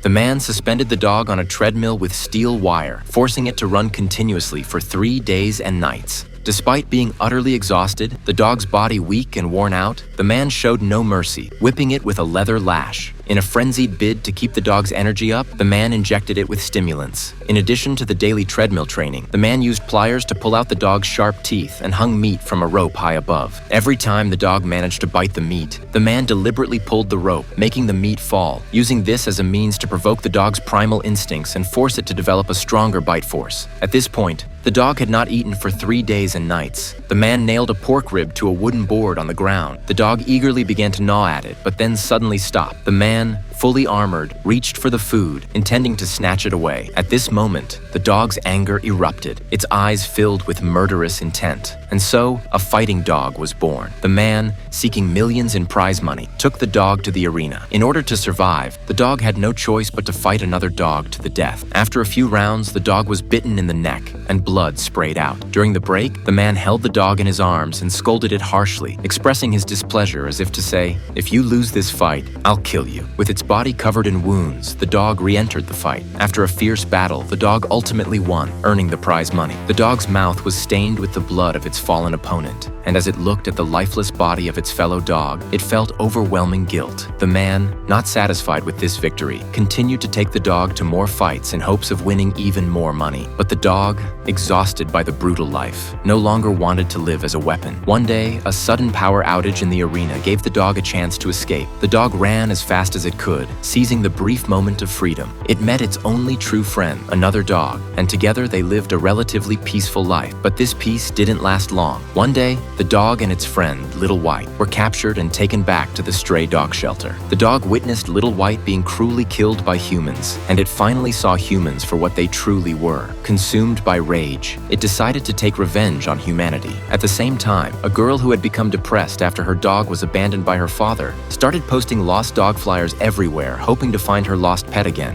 The man suspended the dog on a treadmill with steel wire, forcing it to run continuously for 3 days and nights. Despite being utterly exhausted, the dog's body weak and worn out, the man showed no mercy, whipping it with a leather lash. In a frenzied bid to keep the dog's energy up, the man injected it with stimulants. In addition to the daily treadmill training, the man used pliers to pull out the dog's sharp teeth and hung meat from a rope high above. Every time the dog managed to bite the meat, the man deliberately pulled the rope, making the meat fall, using this as a means to provoke the dog's primal instincts and force it to develop a stronger bite force. At this point, the dog had not eaten for 3 days and nights. The man nailed a pork rib to a wooden board on the ground. The dog eagerly began to gnaw at it, but then suddenly stopped. The man, fully armored, reached for the food, intending to snatch it away. At this moment, the dog's anger erupted, its eyes filled with murderous intent. And so, a fighting dog was born. The man, seeking millions in prize money, took the dog to the arena. In order to survive, the dog had no choice but to fight another dog to the death. After a few rounds, the dog was bitten in the neck, and blood sprayed out. During the break, the man held the dog in his arms and scolded it harshly, expressing his displeasure as if to say, "If you lose this fight, I'll kill you." With its body covered in wounds, the dog re-entered the fight. After a fierce battle, the dog ultimately won, earning the prize money. The dog's mouth was stained with the blood of its fallen opponent, and as it looked at the lifeless body of its fellow dog, it felt overwhelming guilt. The man, not satisfied with this victory, continued to take the dog to more fights in hopes of winning even more money. But the dog, exhausted by the brutal life, no longer wanted to live as a weapon. One day, a sudden power outage in the arena gave the dog a chance to escape. The dog ran as fast as it could, seizing the brief moment of freedom. It met its only true friend, another dog, and together they lived a relatively peaceful life. But this peace didn't last long. One day, the dog and its friend, Little White, were captured and taken back to the stray dog shelter. The dog witnessed Little White being cruelly killed by humans, and it finally saw humans for what they truly were, consumed by rage. It decided to take revenge on humanity. At the same time, a girl who had become depressed after her dog was abandoned by her father started posting lost dog flyers everywhere, hoping to find her lost pet again.